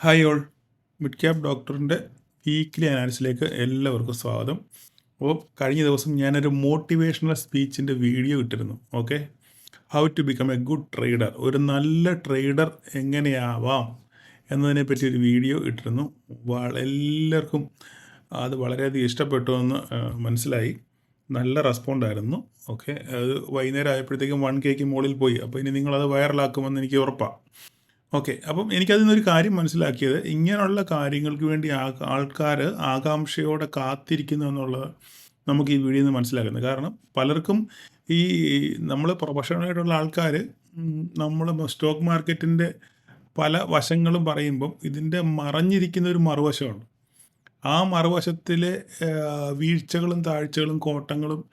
Hi all, mid cap ഡോക്ടറിൻ്റെ weekly അനാലിസിലേക്ക് എല്ലാവർക്കും സ്വാഗതം. അപ്പോൾ കഴിഞ്ഞ ദിവസം ഞാനൊരു മോട്ടിവേഷണൽ സ്പീച്ചിൻ്റെ വീഡിയോ ഇട്ടിരുന്നു. Okay, how to become a good trader, ഒരു നല്ല ട്രേഡർ എങ്ങനെയാവാം എന്നതിനെപ്പറ്റി ഒരു വീഡിയോ ഇട്ടിരുന്നു. എല്ലാവർക്കും അത് വളരെയധികം ഇഷ്ടപ്പെട്ടു എന്ന് മനസ്സിലായി. നല്ല റെസ്പോണ്ടായിരുന്നു. ഓക്കെ, അത് വൈകുന്നേരം ആയപ്പോഴത്തേക്കും 1K മുകളിൽ പോയി. അപ്പോൾ ഇനി നിങ്ങളത് വൈറലാക്കുമെന്ന് എനിക്ക് ഉറപ്പാണ്. ഓക്കെ, അപ്പം എനിക്കതിൽ നിന്നൊരു കാര്യം മനസ്സിലാക്കിയത്, ഇങ്ങനെയുള്ള കാര്യങ്ങൾക്ക് വേണ്ടി ആൾക്കാർ ആകാംക്ഷയോടെ കാത്തിരിക്കുന്നു എന്നുള്ളത് നമുക്ക് ഈ വീഡിയോയിൽ നിന്ന് മനസ്സിലാക്കുന്നത്. കാരണം പലർക്കും ഈ നമ്മൾ പ്രൊഫഷണലായിട്ടുള്ള ആൾക്കാർ നമ്മൾ സ്റ്റോക്ക് മാർക്കറ്റിൻ്റെ പല വശങ്ങളും പറയുമ്പം ഇതിൻ്റെ മറഞ്ഞിരിക്കുന്ന ഒരു മറുവശമുണ്ട്. ആ മറുവശത്തിലെ വീഴ്ചകളും താഴ്ചകളും കോട്ടങ്ങളും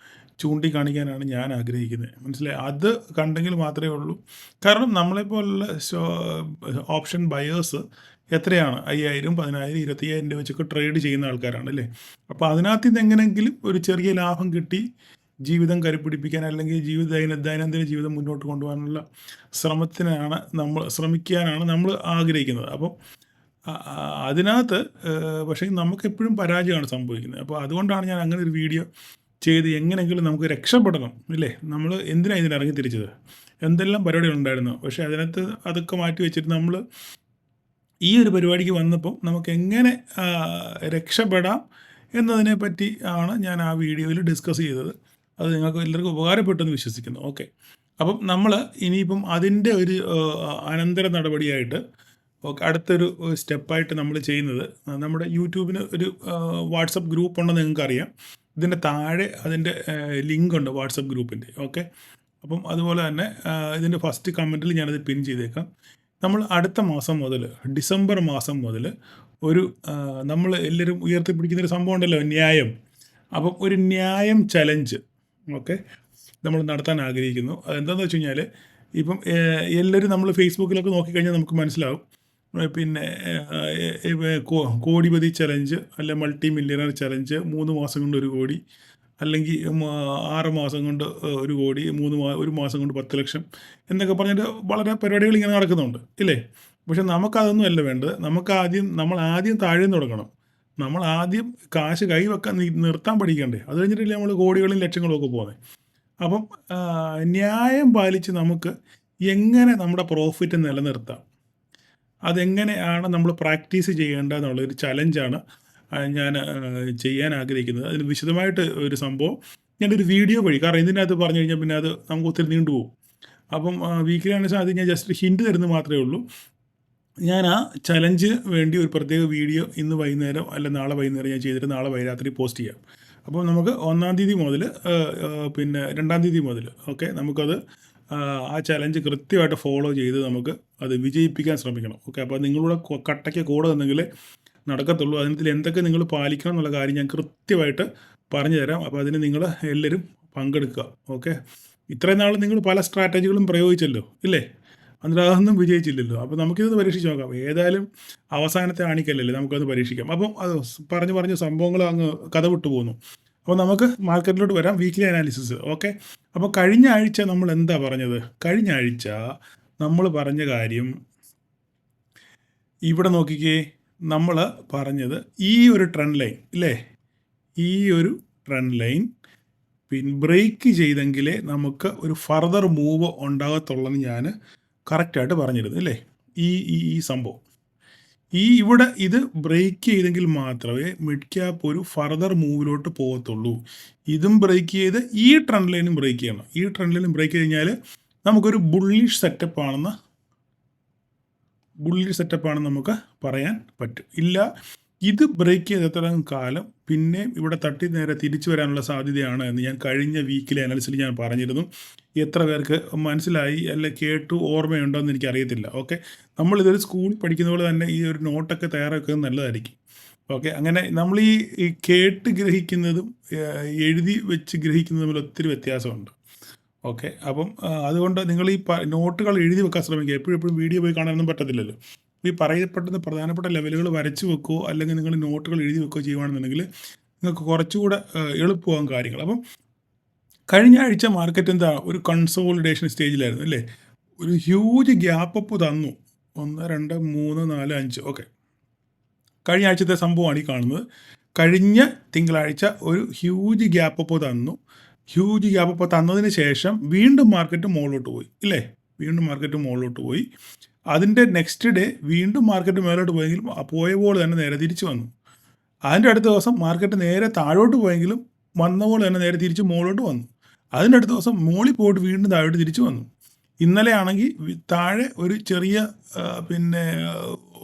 ചൂണ്ടിക്കാണിക്കാനാണ് ഞാൻ ആഗ്രഹിക്കുന്നത്. മനസ്സിലായി? അത് കണ്ടെങ്കിൽ മാത്രമേ ഉള്ളൂ. കാരണം നമ്മളെപ്പോലുള്ള ഓപ്ഷൻ ബയേഴ്സ് എത്രയാണ്? 5,000, 10,000, 25,000 രൂപ വെച്ചൊക്കെ ട്രേഡ് ചെയ്യുന്ന ആൾക്കാരാണ് അല്ലേ. അപ്പോൾ അതിനകത്ത് നിന്ന് എങ്ങനെയെങ്കിലും ഒരു ചെറിയ ലാഭം കിട്ടി ജീവിതം കരുപ്പിടിപ്പിക്കാൻ, അല്ലെങ്കിൽ ദൈനംദിന ജീവിതം മുന്നോട്ട് കൊണ്ടുപോകാനുള്ള ശ്രമിക്കാനാണ് നമ്മൾ ആഗ്രഹിക്കുന്നത്. അപ്പം അതിനകത്ത് പക്ഷേ നമുക്കെപ്പോഴും പരാജയമാണ് സംഭവിക്കുന്നത്. അപ്പോൾ അതുകൊണ്ടാണ് ഞാൻ അങ്ങനെ ഒരു വീഡിയോ ചെയ്ത് എങ്ങനെയെങ്കിലും നമുക്ക് രക്ഷപ്പെടണം ഇല്ലേ. നമ്മൾ എന്തിനാണ് ഇതിനിറങ്ങി തിരിച്ചത്? എന്തെല്ലാം പരിപാടികളുണ്ടായിരുന്നു. പക്ഷേ അതിനകത്ത് അതൊക്കെ മാറ്റി വെച്ചിട്ട് നമ്മൾ ഈ ഒരു പരിപാടിക്ക് വന്നപ്പോൾ നമുക്ക് എങ്ങനെ രക്ഷപ്പെടാം എന്നതിനെ പറ്റി ആണ് ഞാൻ ആ വീഡിയോയിൽ ഡിസ്കസ് ചെയ്തത്. അത് നിങ്ങൾക്ക് എല്ലാവർക്കും ഉപകാരപ്പെട്ടെന്ന് വിശ്വസിക്കുന്നു. ഓക്കെ, അപ്പം നമ്മൾ ഇനിയിപ്പം അതിൻ്റെ ഒരു അനന്തര നടപടിയായിട്ട് അടുത്തൊരു സ്റ്റെപ്പായിട്ട് നമ്മൾ ചെയ്യുന്നത്, നമ്മുടെ യൂട്യൂബിന് ഒരു വാട്സപ്പ് ഗ്രൂപ്പ് ഉണ്ടെന്ന് നിങ്ങൾക്കറിയാം. ഇതിൻ്റെ താഴെ അതിൻ്റെ ലിങ്ക് ഉണ്ട് വാട്സപ്പ് ഗ്രൂപ്പിൻ്റെ. ഓക്കെ, അപ്പം അതുപോലെ തന്നെ ഇതിൻ്റെ ഫസ്റ്റ് കമൻറ്റിൽ ഞാനത് പിൻ ചെയ്തേക്കാം. നമ്മൾ അടുത്ത മാസം മുതൽ, ഡിസംബർ മാസം മുതൽ ഒരു നമ്മൾ എല്ലാവരും ഉയർത്തിപ്പിടിക്കുന്നൊരു സംഭവം ഉണ്ടല്ലോ, ന്യായം. അപ്പം ഒരു ന്യായം ചലഞ്ച് ഓക്കെ നമ്മൾ നടത്താൻ ആഗ്രഹിക്കുന്നു. അതെന്താണെന്ന് വെച്ച് കഴിഞ്ഞാൽ, ഇപ്പം എല്ലാവരും നമ്മൾ ഫേസ്ബുക്കിലൊക്കെ നോക്കിക്കഴിഞ്ഞാൽ നമുക്ക് മനസ്സിലാവും. പിന്നെ കോടിപതി ചലഞ്ച്, അല്ലെ മൾട്ടി മില്യണർ ചലഞ്ച്, 3 മാസം കൊണ്ട് 1 കോടി, അല്ലെങ്കിൽ 6 മാസം കൊണ്ട് 1 കോടി, 1 മാസം കൊണ്ട് 10 ലക്ഷം എന്നൊക്കെ പറഞ്ഞിട്ട് വളരെ പരിപാടികൾ ഇങ്ങനെ നടക്കുന്നുണ്ട് ഇല്ലേ. പക്ഷെ നമുക്കതൊന്നും അല്ല വേണ്ടത്. നമ്മൾ ആദ്യം താഴെ നിന്ന് തുടങ്ങണം. നമ്മൾ ആദ്യം കാശ് കൈവെക്കാൻ നിർത്താൻ പഠിക്കണ്ടേ. അത് കഴിഞ്ഞിട്ടില്ലേ നമ്മൾ കോടികളും ലക്ഷങ്ങളും ഒക്കെ പോകുന്നത്. അപ്പം ന്യായം പാലിച്ച് നമുക്ക് എങ്ങനെ നമ്മുടെ പ്രോഫിറ്റ് നിലനിർത്താം, അതെങ്ങനെയാണ് നമ്മൾ പ്രാക്ടീസ് ചെയ്യേണ്ടതെന്നുള്ളൊരു ചലഞ്ചാണ് ഞാൻ ചെയ്യാൻ ആഗ്രഹിക്കുന്നത്. അതിന് വിശദമായിട്ട് ഒരു സംഭവം ഞാനൊരു വീഡിയോ വഴി, കാരണം ഇതിനകത്ത് പറഞ്ഞു കഴിഞ്ഞാൽ പിന്നെ അത് നമുക്ക് ഒത്തിരി നീണ്ടുപോകും. അപ്പം വീക്കിലി ആണ് അത് ഞാൻ ജസ്റ്റ് ഹിൻറ്റ് തരുന്നത് മാത്രമേ ഉള്ളൂ. ഞാൻ ആ ചലഞ്ചിന് വേണ്ടി ഒരു പ്രത്യേക വീഡിയോ ഇന്ന് വൈകുന്നേരം അല്ല നാളെ വൈകുന്നേരം ഞാൻ ചെയ്തിട്ട് നാളെ രാത്രി പോസ്റ്റ് ചെയ്യാം. അപ്പോൾ നമുക്ക് 1-ാം തീയതി മുതൽ പിന്നെ 2-ാം തീയതി മുതൽ ഓക്കെ നമുക്കത് ആ ചലഞ്ച് കൃത്യമായിട്ട് ഫോളോ ചെയ്ത് നമുക്ക് അത് വിജയിപ്പിക്കാൻ ശ്രമിക്കണം. ഓക്കെ, അപ്പോൾ നിങ്ങളുടെ കട്ടയ്ക്ക് കൂടെ നിന്നെങ്കിലേ നടക്കത്തുള്ളൂ. അതിനകത്തിൽ എന്തൊക്കെ നിങ്ങൾ പാലിക്കണം എന്നുള്ള കാര്യം ഞാൻ കൃത്യമായിട്ട് പറഞ്ഞു തരാം. അപ്പോൾ അതിന് നിങ്ങൾ എല്ലാവരും പങ്കെടുക്കുക. ഓക്കെ, ഇത്രയും നാൾ നിങ്ങൾ പല സ്ട്രാറ്റജികളും പ്രയോഗിച്ചല്ലോ ഇല്ലേ, എന്നിട്ട് അതൊന്നും വിജയിച്ചില്ലല്ലോ. അപ്പോൾ നമുക്കിത് പരീക്ഷിച്ച് നോക്കാം. ഏതായാലും അവസാനത്തെ ആണിക്കല്ലല്ലേ, നമുക്കത് പരീക്ഷിക്കാം. അപ്പം അത് പറഞ്ഞ് സംഭവങ്ങൾ അങ്ങ് കഥ വിട്ടു പോകുന്നു. അപ്പോൾ നമുക്ക് മാർക്കറ്റിലോട്ട് വരാം. Weekly analysis. ഓക്കെ, അപ്പോൾ കഴിഞ്ഞ ആഴ്ച നമ്മൾ എന്താ പറഞ്ഞത്? കഴിഞ്ഞ ആഴ്ച നമ്മൾ പറഞ്ഞ കാര്യം ഇവിടെ നോക്കിക്കേ. നമ്മൾ പറഞ്ഞത് ഈ ഒരു ട്രെൻഡ് ലൈൻ ഇല്ലേ, ഈ ഒരു ട്രെൻഡ് ലൈൻ ബ്രേക്ക് ചെയ്തെങ്കിലേ നമുക്ക് ഒരു ഫർദർ മൂവ് ഉണ്ടാകത്തുള്ളെന്ന് ഞാൻ കറക്റ്റായിട്ട് പറഞ്ഞിരുന്നു ഇല്ലേ. ഈ സംഭവം ഇവിടെ ഇത് ബ്രേക്ക് ചെയ്തെങ്കിൽ മാത്രമേ മിഡ് ക്യാപ്പ് ഒരു ഫർദർ മൂവിലോട്ട് പോകത്തുള്ളൂ. ഇതും ബ്രേക്ക് ചെയ്ത് ഈ ട്രെൻഡ് ലൈനും ബ്രേക്ക് ചെയ്യണം. ഈ ട്രെൻഡ് ലൈനും ബ്രേക്ക് കഴിഞ്ഞാൽ നമുക്കൊരു ബുള്ളിഷ് സെറ്റപ്പാണെന്ന് നമുക്ക് പറയാൻ പറ്റും. ഇല്ല, ഇത് ബ്രേക്ക് ചെയ്തെത്രയും കാലം പിന്നെ ഇവിടെ തട്ടി നേരെ തിരിച്ചു വരാനുള്ള സാധ്യതയാണ് എന്ന് ഞാൻ കഴിഞ്ഞ വീക്കിലെ അനാലിസിൽ ഞാൻ പറഞ്ഞിരുന്നു. എത്ര പേർക്ക് മനസ്സിലായി അല്ലെ കേട്ടു ഓർമ്മയുണ്ടോ എന്ന് എനിക്കറിയത്തില്ല. ഓക്കെ, നമ്മളിതൊരു സ്കൂളിൽ പഠിക്കുന്ന പോലെ തന്നെ ഈ ഒരു നോട്ടൊക്കെ തയ്യാറാക്കുന്നത് നല്ലതായിരിക്കും. ഓക്കെ, അങ്ങനെ നമ്മൾ ഈ കേട്ട് ഗ്രഹിക്കുന്നതും എഴുതി വെച്ച് ഗ്രഹിക്കുന്നതും തമ്മിൽ ഒത്തിരി വ്യത്യാസമുണ്ട്. ഓക്കെ, അപ്പം അതുകൊണ്ട് നിങ്ങൾ ഈ നോട്ടുകൾ എഴുതി വെക്കാൻ ശ്രമിക്കുക. എപ്പോഴും വീഡിയോ പോയി കാണാനൊന്നും പറ്റത്തില്ലല്ലോ. ഈ പറയപ്പെട്ടത് പ്രധാനപ്പെട്ട ലെവലുകൾ വരച്ച് വെക്കുകയോ അല്ലെങ്കിൽ നിങ്ങൾ നോട്ടുകൾ എഴുതി വെക്കുകയോ ചെയ്യുകയാണെന്നുണ്ടെങ്കിൽ നിങ്ങൾക്ക് കുറച്ചുകൂടെ എളുപ്പമാകും കാര്യങ്ങൾ. അപ്പം കഴിഞ്ഞ ആഴ്ച മാർക്കറ്റ് എന്താ ഒരു കൺസോളിഡേഷൻ സ്റ്റേജിലായിരുന്നു അല്ലേ. ഒരു ഹ്യൂജ് ഗ്യാപ്പ് അപ്പ് തന്നു. 1, 2, 3, 4, 5. ഓക്കെ, കഴിഞ്ഞ ആഴ്ചത്തെ സംഭവമാണ് ഈ കാണുന്നത്. കഴിഞ്ഞ തിങ്കളാഴ്ച ഒരു ഹ്യൂജ് ഗ്യാപ്പ് അപ്പോൾ തന്നു. ഹ്യൂജ് ഗ്യാപ്പ് അപ്പോൾ തന്നതിന് ശേഷം വീണ്ടും മാർക്കറ്റ് മുകളിലോട്ട് പോയി, ഇല്ലേ? വീണ്ടും മാർക്കറ്റ് മുകളിലോട്ട് പോയി. അതിൻ്റെ നെക്സ്റ്റ് ഡേ വീണ്ടും മാർക്കറ്റ് മേലോട്ട് പോയെങ്കിലും പോയ പോലെ തന്നെ നേരെ തിരിച്ചു വന്നു. അതിൻ്റെ അടുത്ത ദിവസം മാർക്കറ്റ് നേരെ താഴോട്ട് പോയെങ്കിലും വന്ന പോലെ തന്നെ നേരെ തിരിച്ച് മുകളിലോട്ട് വന്നു. അതിൻ്റെ അടുത്ത ദിവസം മുകളിൽ പോയിട്ട് വീണ്ടും താഴോട്ട് തിരിച്ചു വന്നു. ഇന്നലെ ആണെങ്കിൽ താഴെ ഒരു ചെറിയ പിന്നെ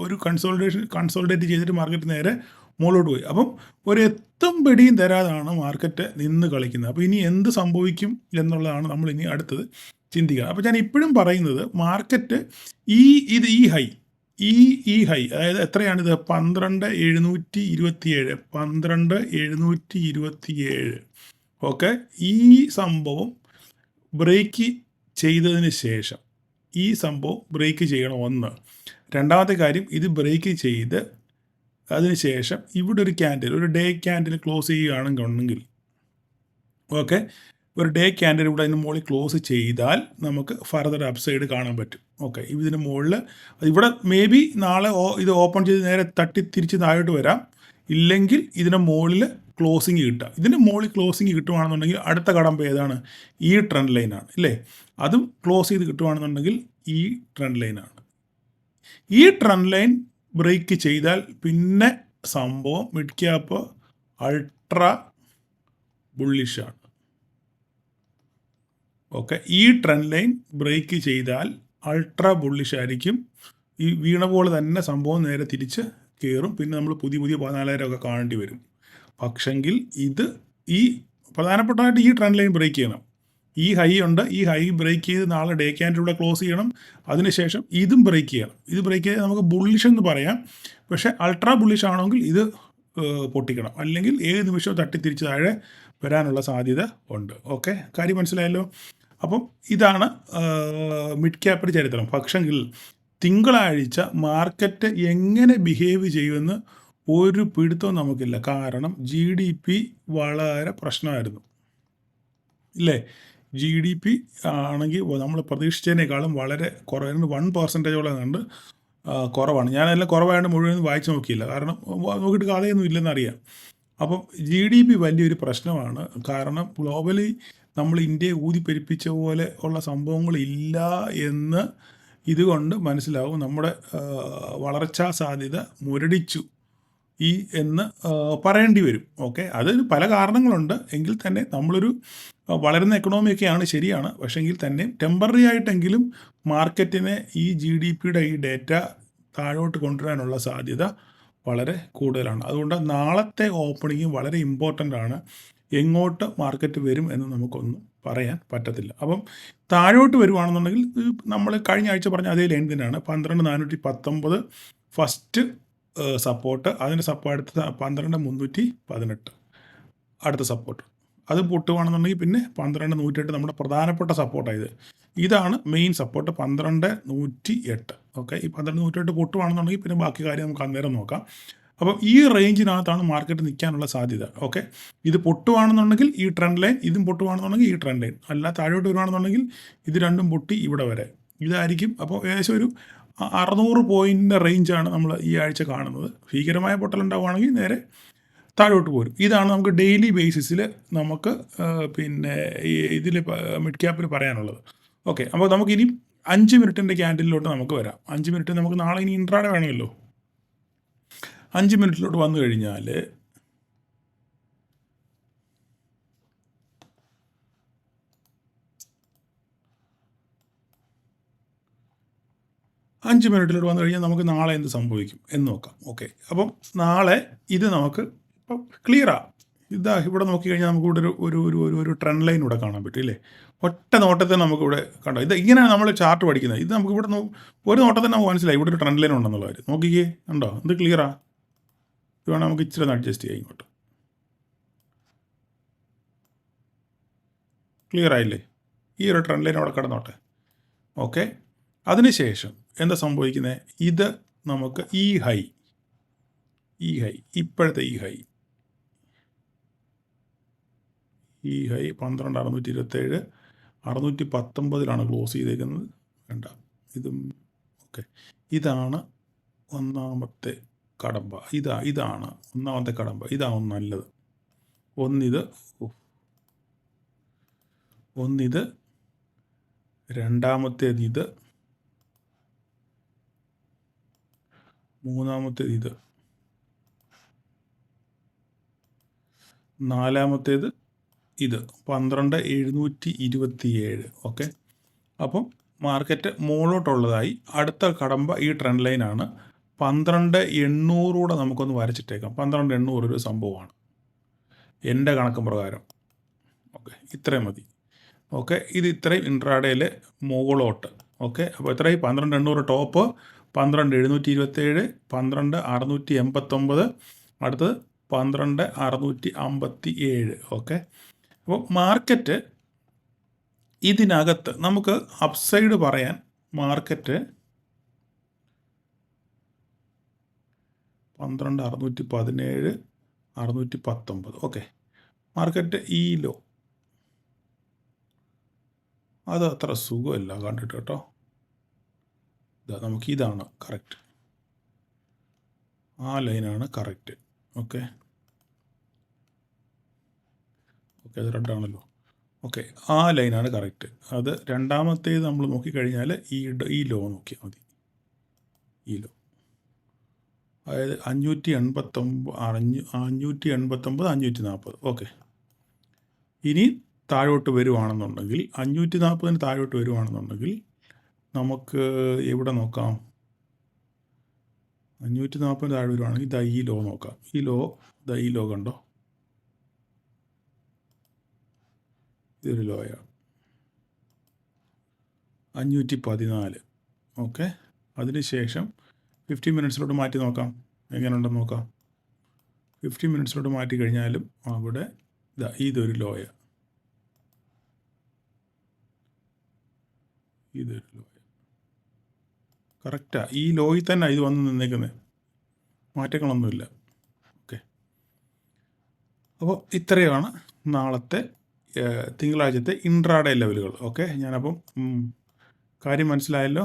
ഒരു കൺസോൾട്ടേറ്റ് ചെയ്തിട്ട് മാർക്കറ്റ് നേരെ മുകളിലോട്ട് പോയി. അപ്പം ഒരു എത്തും പിടിയും തരാതാണ് മാർക്കറ്റ് നിന്ന് കളിക്കുന്നത്. അപ്പോൾ ഇനി എന്ത് സംഭവിക്കും എന്നുള്ളതാണ് നമ്മൾ ഇനി അടുത്തത് ചിന്തിക്കുക. അപ്പോൾ ഞാൻ ഇപ്പോഴും പറയുന്നത് മാർക്കറ്റ് ഈ ഹൈ അതായത് എത്രയാണിത്? 12,727 12,727. ഓക്കെ, ഈ സംഭവം ബ്രേക്ക് ചെയ്തതിന് ശേഷം ഈ സംഭവം ബ്രേക്ക് ചെയ്യണം. ഒന്ന്. രണ്ടാമത്തെ കാര്യം, ഇത് ബ്രേക്ക് ചെയ്ത് അതിന് ശേഷം ഇവിടെ ഒരു ക്യാൻഡിൽ, ഒരു ഡേ ക്യാൻഡിൽ ക്ലോസ് ചെയ്യുകയാണെങ്കിൽ, ഓക്കെ, ഒരു ഡേ ക്യാൻഡിൽ ഇവിടെ അതിന് മുകളിൽ ക്ലോസ് ചെയ്താൽ നമുക്ക് ഫർദർ അപ്സൈഡ് കാണാൻ പറ്റും. ഓക്കെ, ഇതിന് മുകളിൽ ഇവിടെ മേ ബി നാളെ ഇത് ഓപ്പൺ ചെയ്ത് നേരെ തട്ടി തിരിച്ച് താഴോട്ട് വരാം. ഇല്ലെങ്കിൽ ഇതിന് മുകളിൽ ക്ലോസിങ് കിട്ടുക. ഇതിൻ്റെ മുകളിൽ ക്ലോസിങ് കിട്ടുകയാണെന്നുണ്ടെങ്കിൽ അടുത്ത കടമ്പ ഏതാണ്? ഈ ട്രെൻഡ് ലൈനാണ്, ഇല്ലേ? അതും ക്ലോസ് ചെയ്ത് കിട്ടുകയാണെന്നുണ്ടെങ്കിൽ ഈ ട്രെൻഡ് ലൈനാണ്. ഈ ട്രെൻഡ് ലൈൻ ബ്രേക്ക് ചെയ്താൽ പിന്നെ സംഭവം മിഡ് ക്യാപ്പ് അൾട്രാ ബുള്ളിഷാണ്. ഓക്കെ, ഈ ട്രെൻഡ് ലൈൻ ബ്രേക്ക് ചെയ്താൽ അൾട്രാ ബുള്ളിഷ് ആയിരിക്കും. ഈ വീണ പോലെ തന്നെ സംഭവം നേരെ തിരിച്ച് കയറും. പിന്നെ നമ്മൾ പുതിയ 14,000 ഒക്കെ കാണേണ്ടി വരും. പക്ഷെങ്കിൽ ഈ പ്രധാനപ്പെട്ടതായിട്ട് ഈ ട്രെൻഡ് ലൈൻ ബ്രേക്ക് ചെയ്യണം. ഈ ഹൈ ഉണ്ട്, ഈ ഹൈ ബ്രേക്ക് ചെയ്ത് നാളെ ഡേ ക്യാൻഡിലൂടെ ക്ലോസ് ചെയ്യണം. അതിനുശേഷം ഇതും ബ്രേക്ക് ചെയ്യണം. ഇത് ബ്രേക്ക് ചെയ്ത് നമുക്ക് ബുള്ളിഷ് എന്ന് പറയാം. പക്ഷേ അൾട്രാ ബുള്ളിഷ് ആണെങ്കിൽ ഇത് പൊട്ടിക്കണം. അല്ലെങ്കിൽ ഏത് നിമിഷവും തട്ടി തിരിച്ച് താഴെ വരാനുള്ള സാധ്യത ഉണ്ട്. ഓക്കെ, കാര്യം മനസ്സിലായല്ലോ? അപ്പം ഇതാണ് മിഡ് ക്യാപ്പിൻ്റെ ചരിത്രം. പക്ഷെങ്കിൽ തിങ്കളാഴ്ച മാർക്കറ്റ് എങ്ങനെ ബിഹേവ് ചെയ്യുമെന്ന് ഒരു പിടുത്തവും നമുക്കില്ല. കാരണം GDP വളരെ പ്രശ്നമായിരുന്നു, ഇല്ലേ? GDP ആണെങ്കിൽ നമ്മൾ പ്രതീക്ഷിച്ചതിനേക്കാളും വളരെ കുറവായിരുന്നു. 1% കണ്ട് കുറവാണ്. ഞാനെല്ലാം കുറവായതുകൊണ്ട് മുഴുവൻ വായിച്ച് നോക്കിയില്ല, കാരണം നോക്കിയിട്ട് കഥയൊന്നും ഇല്ലെന്നറിയാം. അപ്പം GDP വലിയൊരു പ്രശ്നമാണ്. കാരണം ഗ്ലോബലി നമ്മൾ ഇന്ത്യയെ ഊതിപ്പെരിപ്പിച്ച പോലെ ഉള്ള സംഭവങ്ങളില്ല എന്ന് ഇതുകൊണ്ട് മനസ്സിലാവും. നമ്മുടെ വളർച്ചാ സാധ്യത മുരടിച്ചു എന്ന് പറയേണ്ടി വരും. ഓക്കെ, അത് പല കാരണങ്ങളുണ്ട്. എങ്കിൽ തന്നെ നമ്മളൊരു വളരുന്ന എക്കണോമിയൊക്കെയാണ്, ശരിയാണ്. പക്ഷേ എങ്കിൽ തന്നെ ടെമ്പററി ആയിട്ടെങ്കിലും മാർക്കറ്റിനെ ഈ GDPയുടെ ഈ ഡേറ്റ താഴോട്ട് കൊണ്ടുവരാനുള്ള സാധ്യത വളരെ കൂടുതലാണ്. അതുകൊണ്ട് നാളത്തെ ഓപ്പണിംഗ് വളരെ ഇമ്പോർട്ടൻ്റ് ആണ്. എങ്ങോട്ട് മാർക്കറ്റ് വരും എന്ന് നമുക്കൊന്നും പറയാൻ പറ്റത്തില്ല. അപ്പം താഴോട്ട് വരുവാണെന്നുണ്ടെങ്കിൽ നമ്മൾ കഴിഞ്ഞ ആഴ്ച പറഞ്ഞ അതേ ലൈൻ തന്നെയാണ്. 12,419 ഫസ്റ്റ് സപ്പോർട്ട്. അതിൻ്റെ അടുത്ത 12,318 അടുത്ത സപ്പോർട്ട്. അത് പൊട്ടുകയാണെന്നുണ്ടെങ്കിൽ പിന്നെ 12,108 നമ്മുടെ പ്രധാനപ്പെട്ട സപ്പോർട്ടായത്. ഇതാണ് മെയിൻ സപ്പോർട്ട് 12,108. ഓക്കെ, ഈ 12,108 പൊട്ടുകയാണെന്നുണ്ടെങ്കിൽ പിന്നെ ബാക്കി കാര്യം നമുക്ക് അന്നേരം നോക്കാം. അപ്പം ഈ റേഞ്ചിനകത്താണ് മാർക്കറ്റ് നിൽക്കാനുള്ള സാധ്യത. ഓക്കെ, ഇത് പൊട്ടുകയാണെന്നുണ്ടെങ്കിൽ ഈ ട്രെൻഡ് ലൈൻ, ഇതും പൊട്ടുകയാണെന്നുണ്ടെങ്കിൽ ഈ ട്രെൻഡ് ലൈൻ, അല്ല താഴോട്ട് വരുവാണെന്നുണ്ടെങ്കിൽ ഇത് രണ്ടും പൊട്ടി ഇവിടെ വരെ ഇതായിരിക്കും. അപ്പോൾ ഏകദേശം ഒരു 600 പോയിൻറ്റിൻ്റെ റേഞ്ചാണ് നമ്മൾ ഈ ആഴ്ച കാണുന്നത്. ഭീകരമായ പൊട്ടലുണ്ടാവുകയാണെങ്കിൽ നേരെ താഴോട്ട് പോരും. ഇതാണ് നമുക്ക് ഡെയിലി ബേസിസിൽ നമുക്ക് പിന്നെ ഇതിൽ മിഡ് ക്യാപ്പിൽ പറയാനുള്ളത്. ഓക്കെ, അപ്പോൾ നമുക്കിനി 5 മിനിറ്റിൻ്റെ ക്യാൻഡിലോട്ട് നമുക്ക് വരാം. 5 മിനിറ്റ് നമുക്ക് നാളെ ഇനി ഇൻട്രാഡേ വേണമല്ലോ. 5 മിനിറ്റിലോട്ട് വന്നു കഴിഞ്ഞാൽ നമുക്ക് നാളെ എന്ത് സംഭവിക്കും എന്ന് നോക്കാം. ഓക്കെ, അപ്പം നാളെ ഇത് നമുക്ക് ഇപ്പം ക്ലിയറാണ്. ഇവിടെ നോക്കിക്കഴിഞ്ഞാൽ നമുക്ക് ഇവിടെ ഒരു ട്രെൻഡ് ലൈൻ ഇവിടെ കാണാൻ പറ്റും, ഇല്ലേ? ഒറ്റ നോട്ടത്തിൽ നമുക്കിവിടെ കണ്ടോ. ഇങ്ങനെയാണ് നമ്മൾ ചാർട്ട് പഠിക്കുന്നത്. ഇത് നമുക്ക് ഇവിടെ ഒരു നോട്ടത്തിൽ നമുക്ക് മനസ്സിലായി ഇവിടെ ഒരു ട്രെൻഡ് ലൈൻ ഉണ്ടെന്നുള്ള കാര്യം. നോക്കിക്കേ, കണ്ടോ? ഇത് ക്ലിയറാണ്. ഇത് വേണം നമുക്ക് ഇച്ചിരി ഒന്ന് അഡ്ജസ്റ്റ് ചെയ്യാം ഇങ്ങോട്ട്. ക്ലിയർ ആയില്ലേ? ഈ ഒരു ട്രെൻഡ് ലൈൻ അവിടെ കിടന്നോട്ടെ. ഓക്കെ, അതിനുശേഷം എന്താ സംഭവിക്കുന്നത്? ഇത് നമുക്ക് ഈ ഹൈ ഇപ്പോഴത്തെ ഈ ഹൈ 12,627 619 ക്ലോസ് ചെയ്തേക്കുന്നത്. വേണ്ട, ഇതും ഓക്കെ. ഇതാണ് ഒന്നാമത്തെ കടമ്പ. ഇതാണ് ഒന്നാമത്തെ കടമ്പ. ഇതാവും നല്ലത്. ഒന്നിത്, രണ്ടാമത്തേത് ഇത്, മൂന്നാമത്തേത് ഇത്, നാലാമത്തേത് ഇത്. 12,727. ഓക്കെ, അപ്പം മാർക്കറ്റ് മുകളിലോട്ടുള്ളതായി. അടുത്ത കടമ്പ ഈ ട്രെൻഡ് ലൈനാണ്. 12,800 നമുക്കൊന്ന് വരച്ചിട്ടേക്കാം. 12,800 ഒരു സംഭവമാണ് എൻ്റെ കണക്ക് പ്രകാരം. ഓക്കെ, ഇത്രയും മതി. ഓക്കെ, ഇത് ഇത്രയും ഇൻട്രാഡേയിലെ മുകളിലോട്ട്. ഓക്കെ, അപ്പോൾ ഇത്രയും 12,800 ടോപ്പ്, 12,727, 12,689, അടുത്തത് 12,657. ഓക്കെ, അപ്പോൾ മാർക്കറ്റ് ഇതിനകത്ത് നമുക്ക് അപ്സൈഡ് പറയാൻ മാർക്കറ്റ് 12,617, 619. ഓക്കെ, മാർക്കറ്റ് ഈ ലോ അത് അത്ര സുഖമല്ല കണ്ടിട്ട് കേട്ടോ. ഇതാണ് കറക്റ്റ്, ആ ലൈനാണ് കറക്റ്റ്. ഓക്കെ, അത് റെഡാണല്ലോ. ഓക്കെ, ആ ലൈനാണ് കറക്റ്റ്. അത് രണ്ടാമത്തേത് നമ്മൾ നോക്കിക്കഴിഞ്ഞാൽ ഈ ലോ നോക്കിയാൽ മതി. ഈ ലോ അതായത് 589, 540. ഓക്കെ, ഇനി താഴോട്ട് വരുവാണെന്നുണ്ടെങ്കിൽ 540 താഴോട്ട് വരുവാണെന്നുണ്ടെങ്കിൽ നമുക്ക് എവിടെ നോക്കാം? 540 താഴെ വരുവാണെങ്കിൽ ഈ ലോ നോക്കാം. ഈ ലോ കണ്ടോ? ഇതൊരു ലോയാണ്, 514. ഓക്കെ, അതിനുശേഷം 15 മിനിറ്റ്സിലോട്ട് മാറ്റി നോക്കാം. എങ്ങനെയുണ്ടെന്ന് നോക്കാം. 15 മിനിറ്റ്സിലോട്ട് മാറ്റി കഴിഞ്ഞാലും അവിടെ ഇതൊരു ലോയാണ്. ഇതൊരു ലോ കറക്റ്റാണ്. ഈ ലോയിൽ തന്നെ ഇത് വന്ന് നിന്നേക്കുന്നത്, മാറ്റങ്ങളൊന്നുമില്ല. ഓക്കെ, അപ്പോൾ ഇത്രയാണ് നാളത്തെ തിങ്കളാഴ്ചത്തെ ഇൻട്രാഡേ ലെവലുകൾ. ഓക്കെ, ഞാനപ്പം കാര്യം മനസ്സിലായല്ലോ.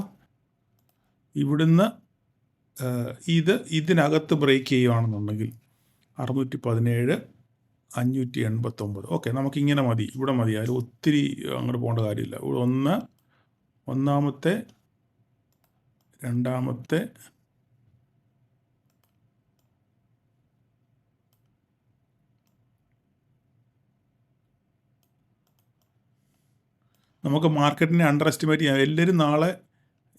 ഇവിടുന്ന് ഇതിനകത്ത് ബ്രേക്ക് ചെയ്യുകയാണെന്നുണ്ടെങ്കിൽ 617, 589. ഓക്കെ, നമുക്കിങ്ങനെ മതി, ഇവിടെ മതി. അതിൽ ഒത്തിരി അങ്ങോട്ട് പോകേണ്ട കാര്യമില്ല. ഇവിടെ ഒന്നാമത്തെ, രണ്ടാമത്തെ, നമുക്ക് മാർക്കറ്റിനെ അണ്ടർ എസ്റ്റിമേറ്റ് ചെയ്യാം. എല്ലാവരും നാളെ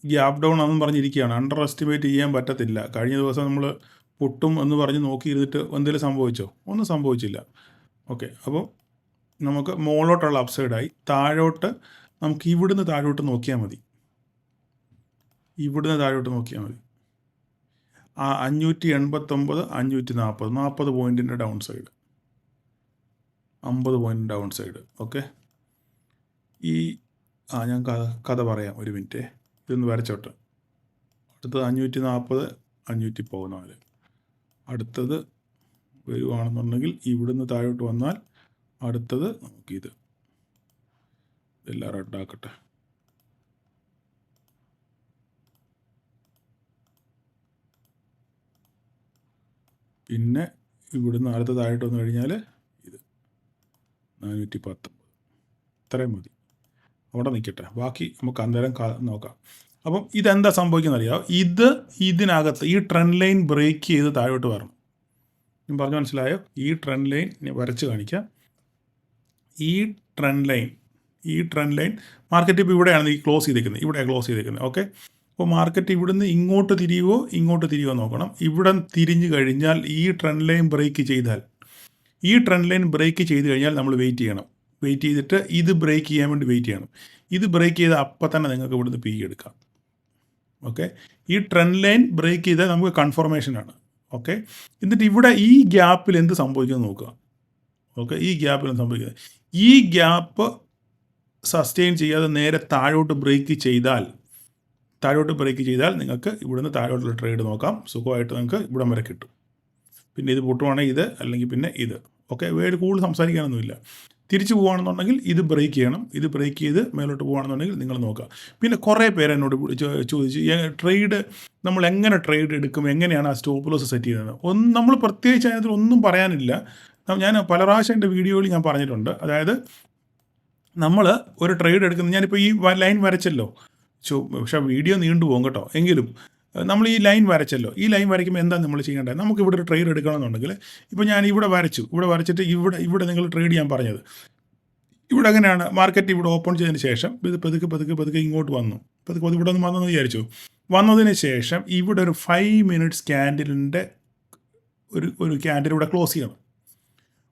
ഗ്യാപ് ഡൗൺ ആണെന്ന് പറഞ്ഞിരിക്കുകയാണ്. അണ്ടർ എസ്റ്റിമേറ്റ് ചെയ്യാൻ പറ്റത്തില്ല. കഴിഞ്ഞ ദിവസം നമ്മൾ പൊട്ടും എന്ന് പറഞ്ഞ് നോക്കിയിരുന്നിട്ട് എന്തെങ്കിലും സംഭവിച്ചോ? ഒന്നും സംഭവിച്ചില്ല. ഓക്കെ, അപ്പോൾ നമുക്ക് മുകളിലോട്ടുള്ള അപ്സൈഡായി. താഴോട്ട് നമുക്ക് ഇവിടുന്ന് താഴോട്ട് നോക്കിയാൽ മതി. ഇവിടുന്ന് താഴോട്ട് നോക്കിയാൽ മതി. 589, 540, 40 പോയിൻറ്റിൻ്റെ down side, 50 point down side. Okay, ഞാൻ കഥ പറയാം, ഒരു മിനിറ്റ്. ഇതൊന്ന് വരച്ചോട്ടെ. അടുത്തത് 540, 514. അടുത്തത് വരുവാണെന്നുണ്ടെങ്കിൽ ഇവിടുന്ന് താഴോട്ട് വന്നാൽ അടുത്തത് നമുക്കിത് എല്ലാം റെഡാക്കട്ടെ. പിന്നെ ഇവിടുന്ന് അടുത്തതായിട്ട് വന്നു കഴിഞ്ഞാൽ ഇത് 419. ഇത്രയും മതി, അവിടെ നിൽക്കട്ടെ. ബാക്കി നമുക്ക് അന്നേരം നോക്കാം. അപ്പം ഇതെന്താ സംഭവിക്കുന്നത് അറിയാമോ? ഇതിനകത്ത് ഈ ട്രെൻഡ് ലൈൻ ബ്രേക്ക് ചെയ്ത് താഴോട്ട് വരണം. ഞാൻ പറഞ്ഞു മനസ്സിലായോ? ഈ ട്രെൻഡ് ലൈൻ ഞാൻ വരച്ച് കാണിക്കാം. ഈ ട്രെൻഡ് ലൈൻ മാർക്കറ്റ് ഇപ്പോൾ ഇവിടെയാണ് ക്ലോസ് ചെയ്തേക്കുന്നത്. ഓക്കെ, അപ്പോൾ മാർക്കറ്റ് ഇവിടുന്ന് ഇങ്ങോട്ട് തിരിയുമോ നോക്കണം. ഇവിടെ തിരിഞ്ഞു കഴിഞ്ഞാൽ ഈ ട്രെൻഡ് ലൈൻ ബ്രേക്ക് ചെയ്ത് കഴിഞ്ഞാൽ നമ്മൾ വെയിറ്റ് ചെയ്തിട്ട് ഇത് ബ്രേക്ക് ചെയ്യാൻ വേണ്ടി വെയിറ്റ് ചെയ്യണം. ഇത് ബ്രേക്ക് ചെയ്ത് അപ്പം തന്നെ നിങ്ങൾക്ക് ഇവിടുന്ന് പി എടുക്കാം. ഓക്കെ, ഈ ട്രെൻഡ് ലൈൻ ബ്രേക്ക് ചെയ്താൽ നമുക്ക് കൺഫർമേഷനാണ്. ഓക്കെ, എന്നിട്ട് ഇവിടെ ഈ ഗ്യാപ്പിൽ എന്ത് സംഭവിക്കുമെന്ന് നോക്കുക. ഓക്കെ, ഈ ഗ്യാപ്പ് സസ്റ്റെയിൻ ചെയ്യാതെ നേരെ താഴോട്ട് ബ്രേക്ക് ചെയ്താൽ നിങ്ങൾക്ക് ഇവിടുന്ന് താഴോട്ടുള്ള ട്രേഡ് നോക്കാം. സുഖമായിട്ട് നിങ്ങൾക്ക് ഇവിടം വരെ കിട്ടും. പിന്നെ ഇത് പൊട്ടുവാണെങ്കിൽ ഇത്, അല്ലെങ്കിൽ പിന്നെ ഇത്. ഓക്കെ, വേറെ കൂടുതൽ സംസാരിക്കാനൊന്നുമില്ല. തിരിച്ചു പോകുകയാണെന്നുണ്ടെങ്കിൽ ഇത് ബ്രേക്ക് ചെയ്യണം. ഇത് ബ്രേക്ക് ചെയ്ത് മേലോട്ട് പോകുകയാണെന്നുണ്ടെങ്കിൽ നിങ്ങൾ നോക്കുക. പിന്നെ കുറേ പേര് എന്നോട് ചോദിച്ചു ട്രേഡ് നമ്മൾ എങ്ങനെ ട്രേഡ് എടുക്കും, എങ്ങനെയാണ് ആ സ്റ്റോപ്പ് ലോസ് സെറ്റ് ചെയ്യുന്നത്. നമ്മൾ പ്രത്യേകിച്ച് അതിനകത്ത് ഒന്നും പറയാനില്ല. ഞാൻ പല പ്രാവശ്യം എൻ്റെ വീഡിയോയിൽ ഞാൻ പറഞ്ഞിട്ടുണ്ട്. അതായത് നമ്മൾ ഒരു ട്രേഡ് എടുക്കുന്നത്, ഞാനിപ്പോൾ ഈ ലൈൻ വരച്ചല്ലോ, പക്ഷേ വീഡിയോ നീണ്ടു പോകും കേട്ടോ. എങ്കിലും നമ്മൾ ഈ ലൈൻ വരച്ചല്ലോ, ഈ ലൈൻ വരയ്ക്കുമ്പോൾ എന്താണ് നമ്മൾ ചെയ്യേണ്ടത്? നമുക്ക് ഇവിടെ ഒരു ട്രേഡ് എടുക്കണമെന്നുണ്ടെങ്കിൽ ഇപ്പോൾ ഞാൻ ഇവിടെ വരച്ചിട്ട് ഇവിടെ നിങ്ങൾ ട്രേഡ് ചെയ്യാൻ പറഞ്ഞത്, ഇവിടെ എങ്ങനെയാണ് മാർക്കറ്റ് ഇവിടെ ഓപ്പൺ ചെയ്തതിന് ശേഷം ഇത് പതുക്കെ ഇങ്ങോട്ട് വന്നു, പതുക്കെ ഇവിടെ ഒന്ന് വന്നെന്ന് വിചാരിച്ചു. വന്നതിന് ശേഷം ഇവിടെ ഒരു 5 മിനിറ്റ്സ് ക്യാൻഡിലിൻ്റെ ഒരു ക്യാൻഡിൽ ഇവിടെ ക്ലോസ് ചെയ്യണം.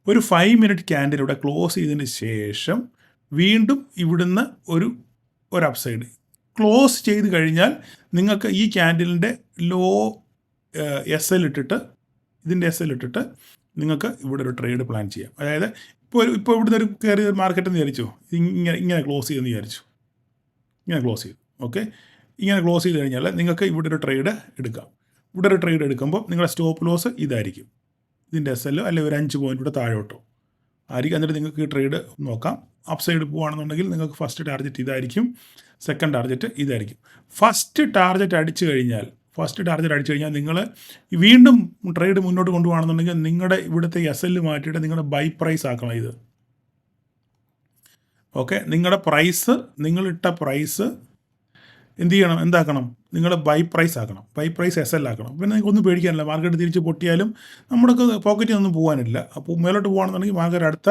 ഒരു 5 മിനിറ്റ് ക്യാൻഡിൽ ഇവിടെ ക്ലോസ് ചെയ്തതിന് ശേഷം വീണ്ടും ഇവിടുന്ന് ഒരു അപ്സൈഡ് ക്ലോസ് ചെയ്ത് കഴിഞ്ഞാൽ നിങ്ങൾക്ക് ഈ ക്യാൻഡിലിൻ്റെ ലോ SL ഇട്ടിട്ട്, ഇതിൻ്റെ SL ഇട്ടിട്ട് നിങ്ങൾക്ക് ഇവിടെ ഒരു ട്രേഡ് പ്ലാൻ ചെയ്യാം. അതായത് ഇപ്പോൾ ഇവിടുന്ന് ഒരു കയറിയ മാർക്കറ്റ് എന്ന് വിചാരിച്ചു, ഇങ്ങനെ ക്ലോസ് ചെയ്തെന്ന് വിചാരിച്ചു, ഇങ്ങനെ ക്ലോസ് ചെയ്തു. ഓക്കെ, ഇങ്ങനെ ക്ലോസ് ചെയ്ത് കഴിഞ്ഞാൽ നിങ്ങൾക്ക് ഇവിടെ ഒരു ട്രേഡ് എടുക്കാം. ഇവിടെ ഒരു ട്രേഡ് എടുക്കുമ്പോൾ നിങ്ങളുടെ സ്റ്റോപ്പ് ലോസ് ഇതായിരിക്കും, ഇതിൻ്റെ SL അല്ലെങ്കിൽ ഒരു 5 പോയിൻ്റ് ഇവിടെ താഴോട്ടോ ആയിരിക്കും. എന്നിട്ട് നിങ്ങൾക്ക് ഈ ട്രേഡ് നോക്കാം. അപ്സൈഡ് പോവുകയാണെന്നുണ്ടെങ്കിൽ നിങ്ങൾക്ക് ഫസ്റ്റ് ടാർഗറ്റ് ഇതായിരിക്കും, സെക്കൻഡ് ടാർഗറ്റ് ഇതായിരിക്കും. ഫസ്റ്റ് ടാർഗറ്റ് അടിച്ചു കഴിഞ്ഞാൽ നിങ്ങൾ വീണ്ടും ട്രേഡ് മുന്നോട്ട് കൊണ്ടുപോകണമെന്നുണ്ടെങ്കിൽ നിങ്ങളുടെ ഇവിടുത്തെ SL മാറ്റിയിട്ട് നിങ്ങളുടെ ബൈ പ്രൈസ് ആക്കണം ഇത്. ഓക്കെ, നിങ്ങളുടെ പ്രൈസ്, നിങ്ങളിട്ട പ്രൈസ് എന്ത് ചെയ്യണം, എന്താക്കണം, നിങ്ങൾ ബൈ പ്രൈസ് ആക്കണം, ബൈ പ്രൈസ് SL ആക്കണം. പിന്നെ നിങ്ങൾക്ക് ഒന്നും പേടിക്കാനില്ല. മാർക്കറ്റ് തിരിച്ച് പൊട്ടിയാലും നമ്മുടെ പോക്കറ്റിൽ ഒന്നും പോകാനില്ല. അപ്പോൾ മേലോട്ട് പോകുകയാണെന്നുണ്ടെങ്കിൽ മാർക്കറ്റ് അടുത്ത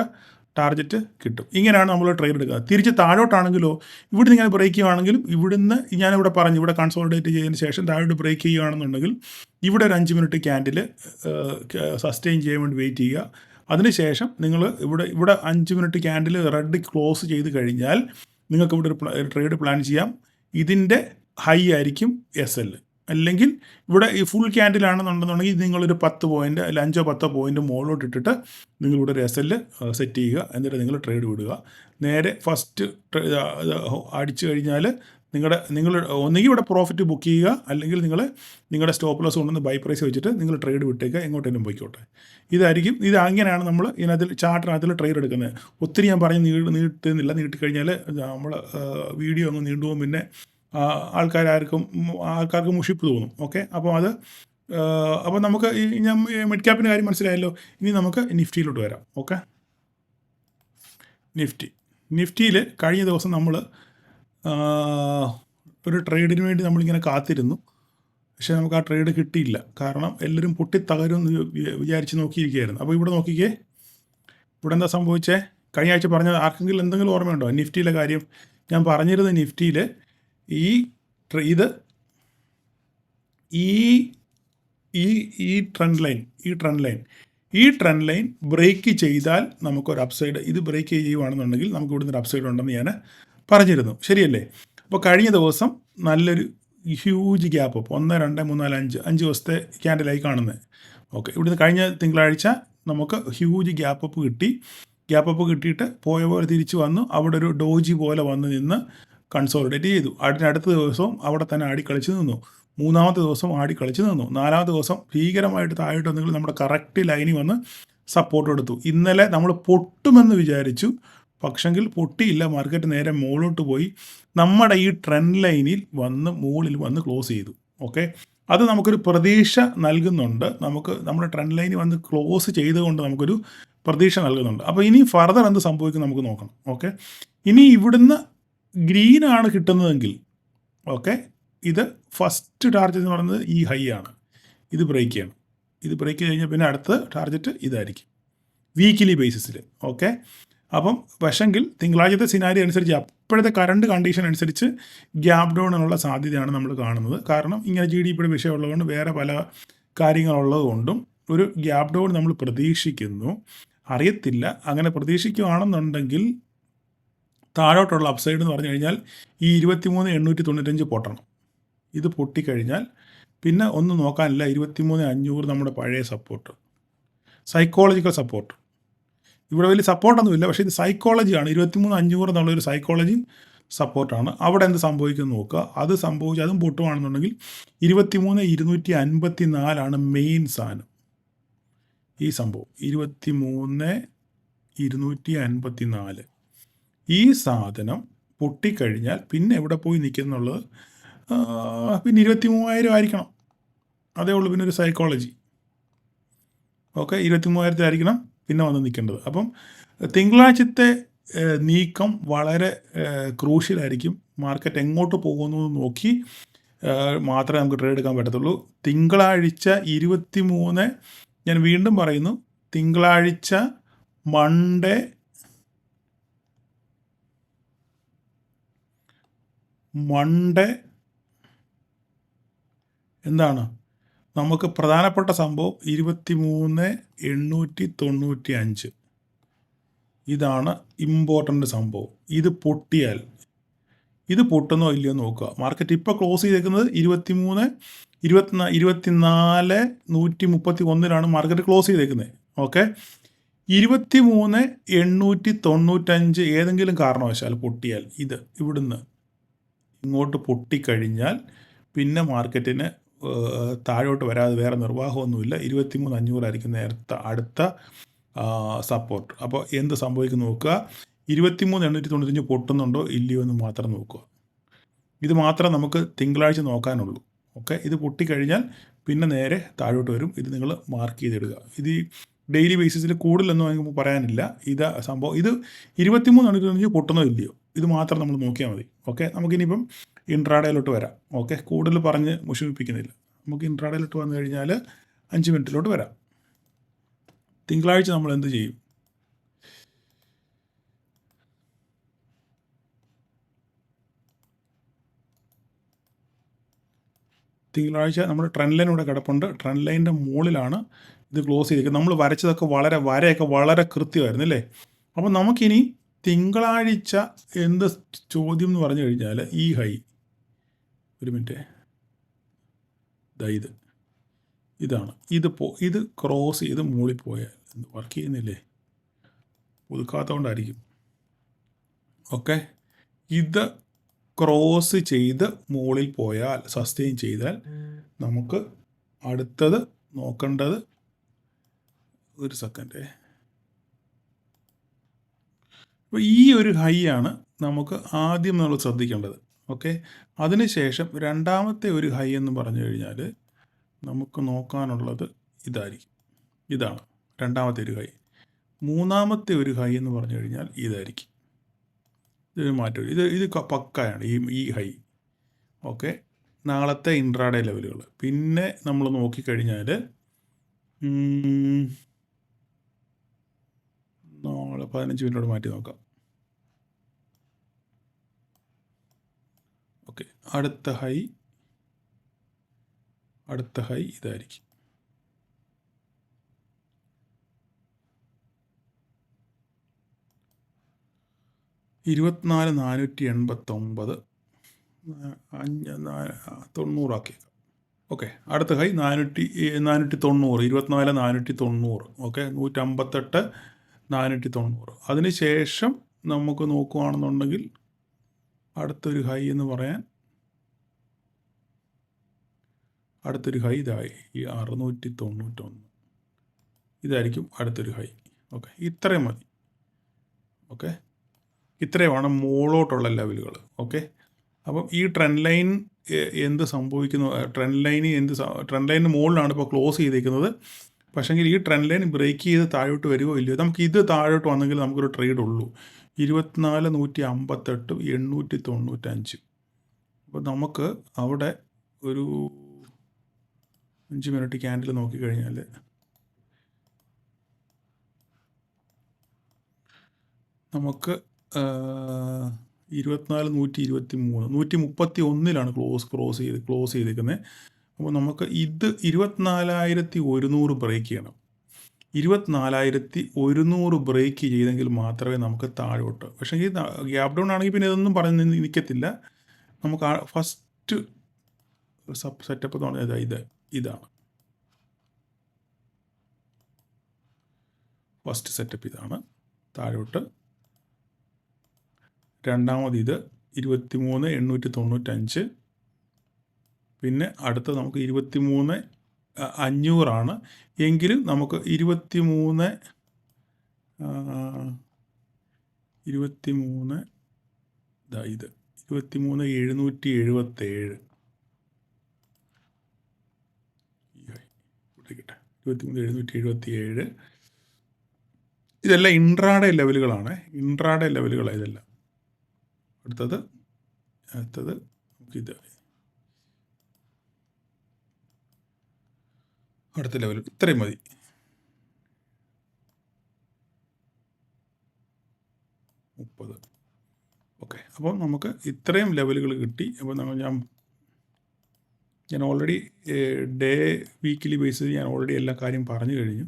ടാർഗറ്റ് കിട്ടും. ഇങ്ങനെയാണ് നമ്മൾ ട്രേഡ് എടുക്കുക. തിരിച്ച് താഴോട്ടാണെങ്കിലോ ഇവിടുന്ന് ഇങ്ങനെ ബ്രേക്ക് ചെയ്യുകയാണെങ്കിലും ഇവിടുന്ന് ഞാനിവിടെ പറഞ്ഞു, ഇവിടെ കൺസോളിഡേറ്റ് ചെയ്തതിന് ശേഷം താഴോട്ട് ബ്രേക്ക് ചെയ്യുകയാണെന്നുണ്ടെങ്കിൽ ഇവിടെ ഒരു 5 മിനിറ്റ് ക്യാൻഡിൽ സസ്റ്റെയിൻ ചെയ്യാൻ വേണ്ടി വെയിറ്റ് ചെയ്യുക. അതിനുശേഷം നിങ്ങൾ ഇവിടെ 5 മിനിറ്റ് ക്യാൻഡിൽ റെഡ് ക്ലോസ് ചെയ്ത് കഴിഞ്ഞാൽ നിങ്ങൾക്ക് ഇവിടെ ഒരു ട്രേഡ് പ്ലാൻ ചെയ്യാം. ഇതിൻ്റെ ഹൈ ആയിരിക്കും SL. അല്ലെങ്കിൽ ഇവിടെ ഈ ഫുൾ ക്യാൻഡിലാണെന്നുണ്ടെന്നുണ്ടെങ്കിൽ നിങ്ങളൊരു 10 പോയിൻ്റ് അല്ലെങ്കിൽ 5-10 പോയിൻ്റ് മുകളിലോട്ട് ഇട്ടിട്ട് നിങ്ങളിവിടെ ഒരു SL സെറ്റ് ചെയ്യുക. എന്നിട്ട് നിങ്ങൾ ട്രേഡ് വിടുക. നേരെ ഫസ്റ്റ് അടിച്ചു കഴിഞ്ഞാൽ നിങ്ങൾ ഒന്നുകിൽ ഇവിടെ പ്രോഫിറ്റ് ബുക്ക് ചെയ്യുക, അല്ലെങ്കിൽ നിങ്ങളുടെ സ്റ്റോപ്പ് ലോസ് കൊണ്ടുവന്ന് ബൈ പ്രൈസ് വെച്ചിട്ട് നിങ്ങൾ ട്രേഡ് വിട്ടേക്കുക, എങ്ങോട്ടേലും പോയിക്കോട്ടെ. ഇത് അങ്ങനെയാണ് നമ്മൾ ഇതിനകത്തിൽ ചാർട്ടിനകത്തിൽ ട്രേഡ് എടുക്കുന്നത്. ഒത്തിരി ഞാൻ പറഞ്ഞ് നീട്ടുന്നില്ല. നീട്ടിക്കഴിഞ്ഞാൽ നമ്മൾ വീഡിയോ അങ്ങ് നീണ്ടുപോകും. പിന്നെ ആൾക്കാർക്ക് മുഷിപ്പ് തോന്നും. ഓക്കെ, അപ്പോൾ നമുക്ക് ഞാൻ മിഡ് ക്യാപ്പിൻ്റെ കാര്യം മനസ്സിലായല്ലോ. ഇനി നമുക്ക് നിഫ്റ്റിയിലോട്ട് വരാം. ഓക്കെ, നിഫ്റ്റിയിൽ കഴിഞ്ഞ ദിവസം നമ്മൾ ഒരു ട്രേഡിന് വേണ്ടി നമ്മളിങ്ങനെ കാത്തിരുന്നു. പക്ഷേ നമുക്ക് ആ ട്രേഡ് കിട്ടിയില്ല. കാരണം എല്ലാവരും പൊട്ടിത്തകരുമെന്ന് വിചാരിച്ച് നോക്കിയിരിക്കുകയായിരുന്നു. അപ്പോൾ ഇവിടെ നോക്കിക്കേ, ഇവിടെ എന്താ സംഭവിച്ചേ? കഴിഞ്ഞ ആഴ്ച പറഞ്ഞത് ആർക്കെങ്കിലും എന്തെങ്കിലും ഓർമ്മയുണ്ടോ നിഫ്റ്റിയിലെ കാര്യം? ഞാൻ പറഞ്ഞിരുന്നത് നിഫ്റ്റിയിൽ ഈ ട്രെൻഡ് ലൈൻ ബ്രേക്ക് ചെയ്താൽ നമുക്കൊരു അപ്സൈഡ്, ഇത് ബ്രേക്ക് ചെയ്യുകയാണെന്നുണ്ടെങ്കിൽ നമുക്ക് ഇവിടുന്ന് ഒരു അപ്സൈഡ് ഉണ്ടെന്ന് ഞാൻ പറഞ്ഞിരുന്നു. ശരിയല്ലേ? അപ്പോൾ കഴിഞ്ഞ ദിവസം നല്ലൊരു ഹ്യൂജ് ഗ്യാപ്പ് അപ്പ് 1, 2, 3, 4, 5 ദിവസത്തെ ക്യാൻഡിലായി കാണുന്നത്. ഓക്കെ, ഇവിടുന്ന് കഴിഞ്ഞ തിങ്കളാഴ്ച നമുക്ക് ഹ്യൂജ് ഗ്യാപ്പ് അപ്പ് കിട്ടിയിട്ട് പോയ പോലെ തിരിച്ചു വന്നു. അവിടെ ഒരു ഡോജി പോലെ വന്ന് നിന്ന് കൺസോളിഡേറ്റ് ചെയ്തു. അടുത്ത ദിവസവും അവിടെ തന്നെ ആടിക്കളിച്ച് നിന്നു. 3-ാമത്തെ ദിവസം ആടിക്കളിച്ച് നിന്നു. 4-ാമത്തെ ദിവസം ഭീകരമായിട്ട് താഴോട്ട് വന്നെങ്കിൽ നമ്മുടെ കറക്റ്റ് ലൈനിൽ വന്ന് സപ്പോർട്ട് എടുത്തു. ഇന്നലെ നമ്മൾ പൊട്ടുമെന്ന് വിചാരിച്ചു, പക്ഷെങ്കിൽ പൊട്ടിയില്ല. മാർക്കറ്റ് നേരെ മുകളിലോട്ട് പോയി നമ്മുടെ ഈ ട്രെൻഡ് ലൈനിൽ മുകളിൽ വന്ന് ക്ലോസ് ചെയ്തു. ഓക്കെ, അത് നമുക്കൊരു പ്രതീക്ഷ നൽകുന്നുണ്ട്. നമ്മുടെ ട്രെൻഡ് ലൈനിൽ വന്ന് ക്ലോസ് ചെയ്തുകൊണ്ട് നമുക്കൊരു പ്രതീക്ഷ നൽകുന്നുണ്ട്. അപ്പോൾ ഇനി ഫർദർ എന്ത് സംഭവിക്കും നമുക്ക് നോക്കണം. ഓക്കെ, ഇനി ഇവിടുന്ന് ഗ്രീനാണ് കിട്ടുന്നതെങ്കിൽ, ഓക്കെ, ഇത് ഫസ്റ്റ് ടാർഗറ്റ് എന്ന് പറയുന്നത് ഈ ഹൈ ആണ്. ഇത് ബ്രേക്ക് ചെയ്യണം. ഇത് ബ്രേക്ക് കഴിഞ്ഞാൽ പിന്നെ അടുത്ത ടാർഗറ്റ് ഇതായിരിക്കും വീക്കിലി ബേസിസിൽ. ഓക്കെ, അപ്പം പക്ഷെങ്കിൽ തിങ്കളാഴ്ചത്തെ സിനാരി അനുസരിച്ച് അപ്പോഴത്തെ കറണ്ട് കണ്ടീഷൻ അനുസരിച്ച് ഗ്യാപ് ഡൗണിനുള്ള സാധ്യതയാണ് നമ്മൾ കാണുന്നത്. കാരണം ഇങ്ങനെ GDP വിഷയമുള്ളതുകൊണ്ട് വേറെ പല കാര്യങ്ങളുള്ളതുകൊണ്ടും ഒരു ഗ്യാപ് ഡൗൺ നമ്മൾ പ്രതീക്ഷിക്കുന്നു. അറിയത്തില്ല, അങ്ങനെ പ്രതീക്ഷിക്കുകയാണെന്നുണ്ടെങ്കിൽ താഴോട്ടുള്ള അപ്സൈഡ് എന്ന് പറഞ്ഞു കഴിഞ്ഞാൽ ഈ 23,895 പൊട്ടണം. ഇത് പൊട്ടിക്കഴിഞ്ഞാൽ പിന്നെ ഒന്നും നോക്കാനില്ല. 23,500 നമ്മുടെ പഴയ സപ്പോർട്ട്, സൈക്കോളജിക്കൽ സപ്പോർട്ട്. ഇവിടെ വലിയ സപ്പോർട്ടൊന്നുമില്ല, പക്ഷേ ഇത് സൈക്കോളജിയാണ്. 23,500 എന്നുള്ളൊരു സൈക്കോളജി സപ്പോർട്ടാണ്. അവിടെ എന്ത് സംഭവിക്കുമെന്ന് നോക്കുക. അതും പൊട്ടുവാണെന്നുണ്ടെങ്കിൽ 23,254 മെയിൻ സാധനം. ഈ സംഭവം 23,254 254. ഈ സാധനം പൊട്ടിക്കഴിഞ്ഞാൽ പിന്നെ എവിടെ പോയി നിൽക്കുന്നുള്ളത് പിന്നെ 23,000 ആയിരിക്കണം. അതേ ഉള്ളൂ പിന്നെ ഒരു സൈക്കോളജി. ഓക്കെ, 23,000 ആയിരിക്കണം പിന്നെ വന്ന് നിൽക്കേണ്ടത്. അപ്പം തിങ്കളാഴ്ചത്തെ നീക്കം വളരെ ക്രൂഷ്യലായിരിക്കും. മാർക്കറ്റ് എങ്ങോട്ട് പോകുന്നു നോക്കി മാത്രമേ നമുക്ക് ട്രേഡ് എടുക്കാൻ പറ്റത്തുള്ളൂ. തിങ്കളാഴ്ച 23, ഞാൻ വീണ്ടും പറയുന്നു, തിങ്കളാഴ്ച മൺഡേ എന്താണ് നമുക്ക് പ്രധാനപ്പെട്ട സംഭവം 23,895. ഇതാണ് ഇമ്പോർട്ടൻ്റ് സംഭവം. ഇത് പൊട്ടിയാൽ, ഇത് പൊട്ടുന്നോ ഇല്ലയോ നോക്കുക. മാർക്കറ്റ് ഇപ്പോൾ ക്ലോസ് ചെയ്തേക്കുന്നത് 24,131 മാർക്കറ്റ് ക്ലോസ് ചെയ്തേക്കുന്നത്. ഓക്കെ, 23,895 ഏതെങ്കിലും കാരണവശാൽ പൊട്ടിയാൽ, ഇത് ഇവിടുന്ന് ഇങ്ങോട്ട് പൊട്ടിക്കഴിഞ്ഞാൽ പിന്നെ മാർക്കറ്റിന് താഴോട്ട് വരാതെ വേറെ നിർവാഹമൊന്നുമില്ല. 23,500 ആയിരിക്കും നേരത്തെ അടുത്ത സപ്പോർട്ട്. അപ്പോൾ എന്ത് സംഭവിക്കും നോക്കുക. 23,895 പൊട്ടുന്നുണ്ടോ ഇല്ലയോ എന്ന് മാത്രം നോക്കുക. ഇത് മാത്രം നമുക്ക് തിങ്കളാഴ്ച നോക്കാനുള്ളൂ. ഓക്കെ, ഇത് പൊട്ടിക്കഴിഞ്ഞാൽ പിന്നെ നേരെ താഴോട്ട് വരും. ഇത് നിങ്ങൾ മാർക്ക് ചെയ്തിടുക. ഇത് ഡെയിലി ബേസിസിൽ കൂടുതലൊന്നും നമുക്ക് പറയാനില്ല. ഇത് സംഭവം ഇത് 23,895 പൊട്ടുന്നോ ഇല്ലയോ ഇത് മാത്രം നമ്മൾ നോക്കിയാൽ മതി. ഓക്കെ, നമുക്കിനിയിപ്പം ഇൻട്രാഡേയിലോട്ട് വരാം. ഓക്കെ, കൂടുതൽ പറഞ്ഞ് മുഷിപ്പിക്കുന്നില്ല. നമുക്ക് ഇൻട്രാഡേയിലോട്ട് വന്നു കഴിഞ്ഞാൽ 5 മിനിറ്റിലോട്ട് വരാം. തിങ്കളാഴ്ച നമ്മൾ എന്ത് ചെയ്യും? തിങ്കളാഴ്ച നമ്മൾ ട്രെൻഡ് ലൈൻ ഇവിടെ കിടപ്പുണ്ട്. ട്രെൻഡ് ലൈനിൻ്റെ മുകളിലാണ് ഇത് ക്ലോസ് ചെയ്തിരിക്കുന്നത്. നമ്മൾ വരച്ചതൊക്കെ വരയൊക്കെ വളരെ കൃത്യമായിരുന്നു അല്ലേ? അപ്പോൾ നമുക്കിനി തിങ്കളാഴ്ച എന്ത് ചോദ്യം എന്ന് പറഞ്ഞു കഴിഞ്ഞാൽ, ഈ ഹൈ, ഒരു മിനിറ്റ്, ഇതാണ് ഇത് ക്രോസ് ചെയ്ത് മുകളിൽ പോയാൽ വർക്ക് ചെയ്യുന്നില്ലേ? പുതുക്കാത്തതുകൊണ്ടായിരിക്കും. ഓക്കെ, ഇത് ക്രോസ് ചെയ്ത് മുകളിൽ പോയാൽ, സസ്റ്റെയിൻ ചെയ്താൽ, നമുക്ക് അടുത്തത് നോക്കേണ്ടത്, ഒരു സെക്കൻഡ്, അപ്പോൾ ഈ ഒരു ഹൈ ആണ് നമുക്ക് ആദ്യം നമ്മൾ ശ്രദ്ധിക്കേണ്ടത്. ഓക്കെ, അതിനുശേഷം രണ്ടാമത്തെ ഒരു ഹൈ എന്ന് പറഞ്ഞു കഴിഞ്ഞാൽ നമുക്ക് നോക്കാനുള്ളത് ഇതായിരിക്കും. ഇതാണ് രണ്ടാമത്തെ ഒരു ഹൈ. മൂന്നാമത്തെ ഒരു ഹൈ എന്ന് പറഞ്ഞു കഴിഞ്ഞാൽ ഇതായിരിക്കും. ഇത് മാറ്റം, ഇത് പക്കയാണ് ഈ ഹൈ. ഓക്കെ, നാളത്തെ ഇൻട്രാഡേ ലെവലുകൾ. പിന്നെ നമ്മൾ നോക്കിക്കഴിഞ്ഞാൽ നാളെ 15 മിനിറ്റോട് മാറ്റി നോക്കാം. ഓക്കെ, അടുത്ത ഹൈ ഇതായിരിക്കും. ഇരുപത്തിനാല് 489 90 ആക്കിയേക്കാം. ഓക്കെ, അടുത്ത ഹൈ 490, 24 490. ഓക്കെ, 158 490. അതിനുശേഷം നമുക്ക് നോക്കുകയാണെന്നുണ്ടെങ്കിൽ അടുത്തൊരു ഹൈ എന്ന് പറയാൻ, അടുത്തൊരു ഹൈ ഇതായി 691. ഇതായിരിക്കും അടുത്തൊരു ഹൈ. ഓക്കെ, ഇത്രയും മതി. ഓക്കെ, ഇത്രയുമാണ് മുകളോട്ടുള്ള ലെവലുകൾ. ഓക്കെ, അപ്പം ഈ ട്രെൻഡ് ലൈൻ എന്ത് സംഭവിക്കുന്നു, ട്രെൻഡ് ലൈനിന് മുകളിലാണ് ഇപ്പോൾ ക്ലോസ് ചെയ്തിരിക്കുന്നത്. പക്ഷേങ്കിൽ ഈ ട്രെൻഡ് ലൈൻ ബ്രേക്ക് ചെയ്ത് താഴോട്ട് വരുമോ ഇല്ലയോ? നമുക്ക് ഇത് താഴോട്ട് വന്നെങ്കിൽ നമുക്കൊരു ട്രേഡ് ഉള്ളൂ. 24 158 895. അപ്പോൾ നമുക്ക് അവിടെ ഒരു 5 മിനിറ്റ് ക്യാൻഡിൽ നോക്കിക്കഴിഞ്ഞാൽ നമുക്ക് 24 123 ക്ലോസ് ചെയ്തിരിക്കുന്നത്. അപ്പോൾ നമുക്ക് ഇത് 24,100 ബ്രേക്ക് ചെയ്യണം. 24,100 ബ്രേക്ക് ചെയ്തെങ്കിൽ മാത്രമേ നമുക്ക് താഴോട്ട്. പക്ഷേ ഈ ഗ്യാപ് ഡൗൺ ആണെങ്കിൽ പിന്നെ ഇതൊന്നും പറഞ്ഞ് നിൽക്കത്തില്ല. നമുക്ക് ഫസ്റ്റ് സെറ്റപ്പ് എന്ന് പറഞ്ഞാൽ ഇതാണ് ഫസ്റ്റ് സെറ്റപ്പ്. ഇതാണ് താഴോട്ട്. രണ്ടാമത് ഇത് 23,895. പിന്നെ അടുത്ത നമുക്ക് 23,500 എങ്കിലും നമുക്ക് 23 23 ഇത് 23,777 23,777 ഇതെല്ലാം ഇൻട്രാഡേ ലെവലുകളാണ്. ഇതെല്ലാം. അടുത്തത് നമുക്കിത് അടുത്ത ലെവൽ ഇത്രയും മതി. ഓക്കെ, അപ്പോൾ നമുക്ക് ഇത്രയും ലെവലുകൾ കിട്ടി. അപ്പോൾ ഞാൻ ഓൾറെഡി ഡേ വീക്കിലി ബേസിസ് ഞാൻ ഓൾറെഡി എല്ലാ കാര്യം പറഞ്ഞു കഴിഞ്ഞു.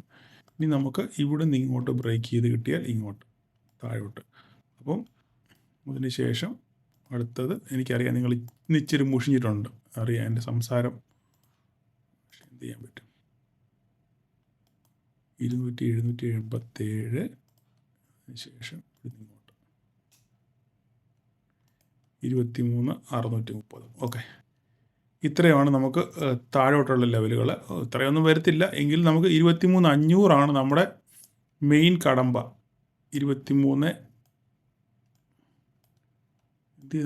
ഇനി നമുക്ക് ഇവിടെ നിന്ന് ഇങ്ങോട്ട് ബ്രേക്ക് ചെയ്ത് കിട്ടിയാൽ ഇങ്ങോട്ട് താഴോട്ട്. അപ്പം അതിന് ശേഷം അടുത്തത് എനിക്കറിയാം നിങ്ങൾ ഇച്ചിരി മുഷിഞ്ഞിട്ടുണ്ട്, അറിയാം എൻ്റെ സംസാരം. എന്ത് ചെയ്യാൻ പറ്റും? 777 ശേഷം ഇങ്ങോട്ട് 23,630. ഓക്കെ, ഇത്രയുമാണ് നമുക്ക് താഴോട്ടുള്ള ലെവലുകൾ. ഇത്രയൊന്നും വരത്തില്ല എങ്കിൽ നമുക്ക് 23,500 നമ്മുടെ മെയിൻ കടമ്പ. 23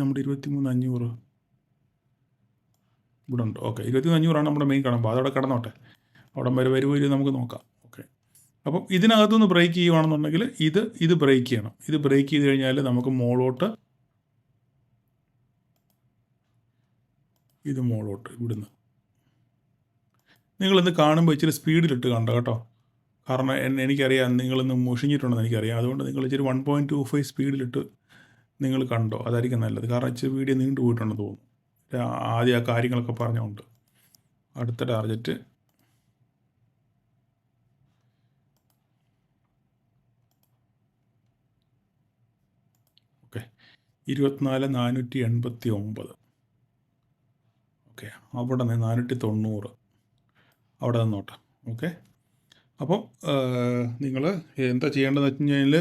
നമ്മുടെ 23,500 ഇവിടെ ഉണ്ട്. ഓക്കെ, 23,500 നമ്മുടെ മെയിൻ കടമ്പ. അതവിടെ കിടന്നോട്ടെ, അവിടെ വരെ വരുമോ നമുക്ക് നോക്കാം. ഓക്കെ, അപ്പം ഇതിനകത്തുനിന്ന് ബ്രേക്ക് ചെയ്യുകയാണെന്നുണ്ടെങ്കിൽ ഇത് ബ്രേക്ക് ചെയ്യണം. ഇത് ബ്രേക്ക് ചെയ്ത് കഴിഞ്ഞാൽ നമുക്ക് മോളോട്ട് ഇവിടുന്ന് നിങ്ങളിന്ന് കാണുമ്പോൾ ഇച്ചിരി സ്പീഡിലിട്ട് കണ്ടോ കേട്ടോ. കാരണം എനിക്കറിയാം നിങ്ങളിന്ന് മുഷിഞ്ഞിട്ടുണ്ടെന്ന് എനിക്കറിയാം. അതുകൊണ്ട് നിങ്ങൾ ഇച്ചിരി 1.25 സ്പീഡിലിട്ട് നിങ്ങൾ കണ്ടോ, അതായിരിക്കും നല്ലത്. കാരണം ഇച്ചിരി വീഡിയോ നീണ്ടു പോയിട്ടുണ്ടെന്ന് തോന്നുന്നു. ആദ്യം ആ കാര്യങ്ങളൊക്കെ പറഞ്ഞുകൊണ്ട്. അടുത്ത ടാർഗറ്റ് ഓക്കെ 24,489. ഓക്കെ, അവിടെ നിന്ന് 490 അവിടെ നിന്നോട്ടെ. ഓക്കെ, അപ്പം നിങ്ങൾ എന്താ ചെയ്യേണ്ടതെന്ന് വെച്ച് കഴിഞ്ഞാൽ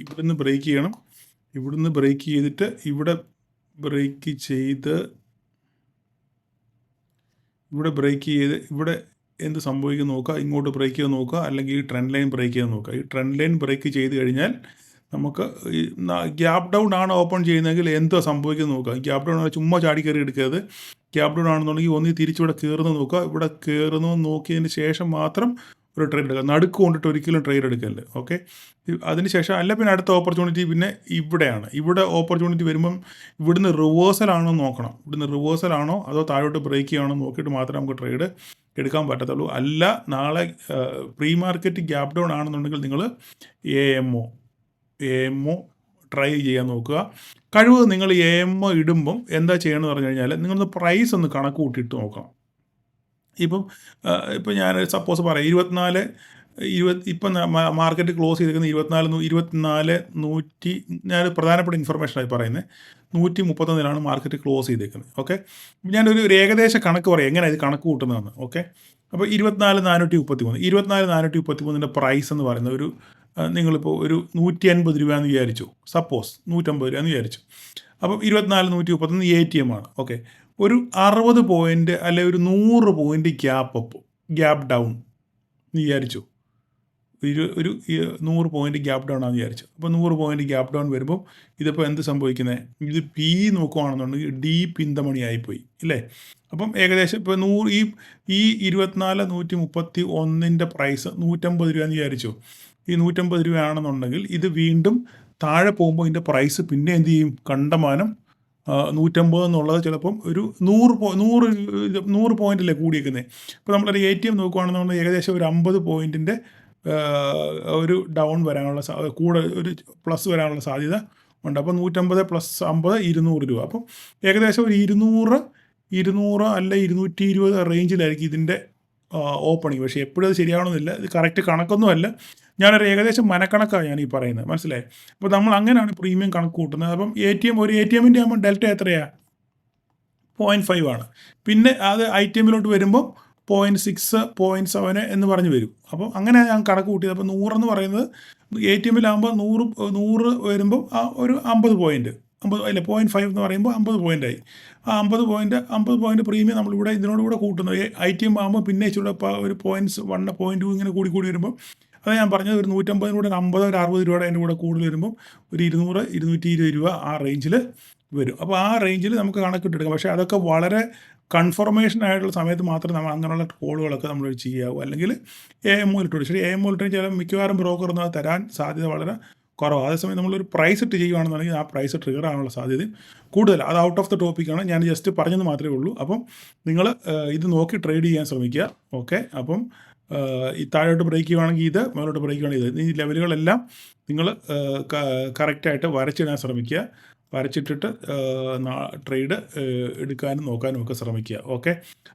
ഇവിടുന്ന് ബ്രേക്ക് ചെയ്യണം. ഇവിടുന്ന് ബ്രേക്ക് ചെയ്തിട്ട് ഇവിടെ ബ്രേക്ക് ചെയ്ത് ഇവിടെ എന്ത് സംഭവിക്കും നോക്കുക. ഇങ്ങോട്ട് ബ്രേക്ക് ചെയ്ത് നോക്കുക, അല്ലെങ്കിൽ ഈ ട്രെൻഡ് ലൈൻ ബ്രേക്ക് ചെയ്ത് നോക്കുക. ഈ ട്രെൻഡ് ലൈൻ ബ്രേക്ക് ചെയ്ത് കഴിഞ്ഞാൽ നമുക്ക് ഗ്യാപ്പ് ഡൗൺ ആണ് ഓപ്പൺ ചെയ്യുന്നതെങ്കിൽ എന്തോ സംഭവിക്കുന്നത് നോക്കുക. ഗ്യാപ്പ് ഡൗൺ ആണ് ചുമ്മാ ചാടി കയറി എടുക്കരുത്. ഗ്യാപ്പ് ഡൗൺ ആണെന്നുണ്ടെങ്കിൽ ഒന്ന് തിരിച്ചിവിടെ കയറുന്നു നോക്കുക. ഇവിടെ കയറുന്നു നോക്കിയതിന് ശേഷം മാത്രം ഒരു ട്രേഡ് എടുക്കുക. നടുക്ക് കൊണ്ടിട്ട് ഒരിക്കലും ട്രേഡ് എടുക്കരുത്. ഓക്കെ, അതിന് ശേഷം അല്ല പിന്നെ അടുത്ത ഓപ്പർച്യൂണിറ്റി പിന്നെ ഇവിടെയാണ്. ഇവിടെ ഓപ്പർച്യൂണിറ്റി വരുമ്പം ഇവിടുന്ന് റിവേഴ്സലാണോ നോക്കണം. ഇവിടുന്ന് റിവേഴ്സലാണോ അതോ താഴോട്ട് ബ്രേക്ക് ചെയ്യണോ നോക്കിയിട്ട് മാത്രമേ നമുക്ക് ട്രേഡ് എടുക്കാൻ പറ്റത്തുള്ളൂ. അല്ല നാളെ പ്രീ മാർക്കറ്റ് ഗ്യാപ്പ് ഡൗൺ ആണെന്നുണ്ടെങ്കിൽ നിങ്ങൾ എഎംഒ ട്രൈ ചെയ്യാൻ നോക്കുക. കഴിവ് നിങ്ങൾ എഎംഒ ഇടുമ്പം എന്താ ചെയ്യണമെന്ന് പറഞ്ഞു കഴിഞ്ഞാൽ നിങ്ങളൊന്ന് പ്രൈസ് ഒന്ന് കണക്ക് കൂട്ടിയിട്ട് നോക്കണം. ഇപ്പം ഞാൻ സപ്പോസ് പറയാം 24 ഇപ്പം മാർക്കറ്റ് ക്ലോസ് ചെയ്തിരിക്കുന്നത് 24,100 ഞാൻ പ്രധാനപ്പെട്ട ഇൻഫർമേഷനായി പറയുന്നത് 131 മാർക്കറ്റ് ക്ലോസ് ചെയ്തേക്കുന്നത്. ഓക്കെ, ഞാനൊരു ഏകദേശ കണക്ക് പറയാം എങ്ങനെ ഇത് കണക്ക് കൂട്ടുന്നതെന്ന്. ഓക്കെ, അപ്പോൾ 24,433 24,433 പ്രൈസ് എന്ന് പറയുന്നത് ഒരു നിങ്ങളിപ്പോൾ ഒരു 150 രൂപയെന്ന് വിചാരിച്ചു. സപ്പോസ് 150 രൂപയെന്ന് വിചാരിച്ചു. അപ്പം 24,131 ATM ആണ്. ഓക്കെ, ഒരു 60 പോയിൻ്റ് അല്ലെ ഒരു 100 പോയിൻ്റ് ഗ്യാപ്പ് ഡൗൺ എന്ന് വിചാരിച്ചു. ഒരു 100 പോയിൻ്റ് ഗ്യാപ്പ് ഡൗൺ ആണെന്ന് വിചാരിച്ചു. അപ്പോൾ 100 പോയിൻ്റ് ഗ്യാപ്പ് ഡൗൺ വരുമ്പോൾ ഇതിപ്പോൾ എന്ത് സംഭവിക്കുന്നത്? ഇത് പി നോക്കുകയാണെന്നുണ്ടെങ്കിൽ ഡീപ്പ് ഇൻ ദ മണി ആയിപ്പോയി ഇല്ലേ? അപ്പം ഏകദേശം ഇപ്പോൾ 24,131 പ്രൈസ് 150 രൂപയെന്ന് വിചാരിച്ചു. ഈ 150 രൂപയാണെന്നുണ്ടെങ്കിൽ ഇത് വീണ്ടും താഴെ പോകുമ്പോൾ ഇതിൻ്റെ പ്രൈസ് പിന്നെ എന്ത് ചെയ്യും? കണ്ടമാനം 150 എന്നുള്ളത് ചിലപ്പം ഒരു 100 പോയിൻ്റല്ലേ കൂടിയേക്കുന്നത്. ഇപ്പോൾ നമ്മളൊരു ATM നോക്കുകയാണെന്നുണ്ടെങ്കിൽ ഏകദേശം ഒരു 50 പോയിൻറ്റിൻ്റെ ഒരു ഡൗൺ വരാനുള്ള കൂടെ ഒരു പ്ലസ് വരാനുള്ള സാധ്യത ഉണ്ട്. അപ്പോൾ 150 + 50 200 രൂപ. അപ്പം ഏകദേശം ഒരു 200 അല്ല 220 റേഞ്ചിലായിരിക്കും ഇതിൻ്റെ ഓപ്പണിങ്. പക്ഷേ എപ്പോഴും അത് ശരിയാവണമെന്നില്ല. ഇത് കറക്റ്റ് കണക്കൊന്നുമല്ല, ഞാനൊരു ഏകദേശം മനക്കണക്കാണ് ഞാൻ ഈ പറയുന്നത്, മനസ്സിലായി? അപ്പോൾ നമ്മൾ അങ്ങനെയാണ് പ്രീമിയം കണക്ക് കൂട്ടുന്നത്. അപ്പം ഒരു ATMൻ്റെ ആകുമ്പോൾ ഡെൽറ്റ എത്രയാണ്? 0.5 ആണ്. പിന്നെ അത് ITMലോട്ട് വരുമ്പോൾ 0.6 0.7 എന്ന് പറഞ്ഞ് വരും. അപ്പോൾ അങ്ങനെ ഞാൻ കണക്ക് കൂട്ടിയത്. അപ്പോൾ 100 എന്ന് പറയുന്നത് ATMലാകുമ്പോൾ 100 വരുമ്പോൾ ഒരു 50 പോയിൻറ്റ് 0.5 എന്ന് പറയുമ്പോൾ 50 പോയിൻ്റായി. ആ 50 പോയിൻ്റ് പ്രീമിയം നമ്മളിവിടെ ഇതിനോടുകൂടെ കൂട്ടുന്നത്. ITM ആകുമ്പോൾ പിന്നെ ഇച്ചിരി ഒരു 0.1 0.2 ഇങ്ങനെ കൂടി വരുമ്പോൾ അത് ഞാൻ പറഞ്ഞത് ഒരു 150 കൂടെ ഒരു 50 ഒരു 60 രൂപയുടെ അതിൻ്റെ കൂടെ കൂടുതൽ വരുമ്പം ഒരു 200 220 രൂപ ആ റേഞ്ചിൽ വരും. അപ്പോൾ ആ റേഞ്ചിൽ നമുക്ക് കണക്കിട്ടെടുക്കാം. പക്ഷേ അതൊക്കെ വളരെ കൺഫർമേഷൻ ആയിട്ടുള്ള സമയത്ത് മാത്രമേ നമ്മൾ അങ്ങനെയുള്ള കോളുകളൊക്കെ നമ്മൾ ചെയ്യാവൂ. അല്ലെങ്കിൽ AMO ഇട്ട് ശരി AMO ഇട്ട് ചില മിക്കവാറും ബ്രോക്കറൊന്നും അത് തരാൻ സാധ്യത വളരെ കുറവാണ്. അതേസമയം നമ്മളൊരു പ്രൈസ് ഇട്ട് ചെയ്യുകയാണെന്നുണ്ടെങ്കിൽ ആ പ്രൈസ് ട്രിഗർ ആകാനുള്ള സാധ്യതയും കൂടുതലാണ്. അത് ഔട്ട് ഓഫ് ദ ടോപ്പിക്കാണ്, ഞാൻ ജസ്റ്റ് പറഞ്ഞത് മാത്രമേ ഉള്ളൂ. അപ്പം നിങ്ങൾ ഇത് നോക്കി ട്രേഡ് ചെയ്യാൻ ശ്രമിക്കുക. ഓക്കെ, അപ്പം ഈ താഴോട്ട് ബ്രേക്ക് ചെയ്യുവാണെങ്കിൽ ഇത്, മേലോട്ട് ബ്രേക്ക് ചെയ്യുവാണെങ്കിൽ ഇത്, ഈ ലെവലുകളെല്ലാം നിങ്ങൾ കറക്റ്റായിട്ട് വരച്ചിടാൻ ശ്രമിക്കുക. വരച്ചിട്ടിട്ട് ട്രേഡ് എടുക്കാനും നോക്കാനും ഒക്കെ ശ്രമിക്കുക. ഓക്കെ,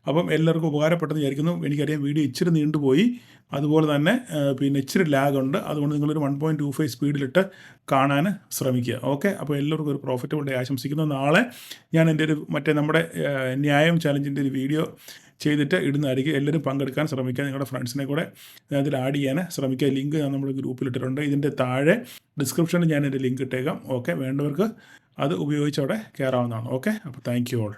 അപ്പം എല്ലാവർക്കും ഉപകാരപ്പെട്ടെന്ന് വിചാരിക്കുന്നു. എനിക്കറിയാം വീഡിയോ ഇച്ചിരി നീണ്ടുപോയി, അതുപോലെ തന്നെ പിന്നെ ഇച്ചിരി ലാഗുണ്ട്. അതുകൊണ്ട് നിങ്ങളൊരു 1.25 സ്പീഡിലിട്ട് കാണാൻ ശ്രമിക്കുക. ഓക്കെ, അപ്പോൾ എല്ലാവർക്കും ഒരു പ്രോഫിറ്റബിൾ ഡേ ആശംസിക്കുന്നു. നാളെ ഞാൻ എൻ്റെ ഒരു നമ്മുടെ ന്യായം ചാലഞ്ചിൻ്റെ ഒരു വീഡിയോ ചെയ്തിട്ട് ഇടുന്നതായിരിക്കും. എല്ലാവരും പങ്കെടുക്കാൻ ശ്രമിക്കുക. നിങ്ങളുടെ ഫ്രണ്ട്സിനെ കൂടെ അതിൽ ആഡ് ചെയ്യാൻ ശ്രമിക്കുക. ലിങ്ക് ഞാൻ നമ്മുടെ ഗ്രൂപ്പിലിട്ടിട്ടുണ്ട്. ഇതിൻ്റെ താഴെ ഡിസ്ക്രിപ്ഷനിൽ ഞാൻ എൻ്റെ ലിങ്ക് ഇട്ടേക്കാം. ഓക്കെ, വേണ്ടവർക്ക് അത് ഉപയോഗിച്ച് അവിടെ കയറാവുന്നതാണ്. ഓക്കെ, അപ്പോൾ താങ്ക് യു ഓൾ.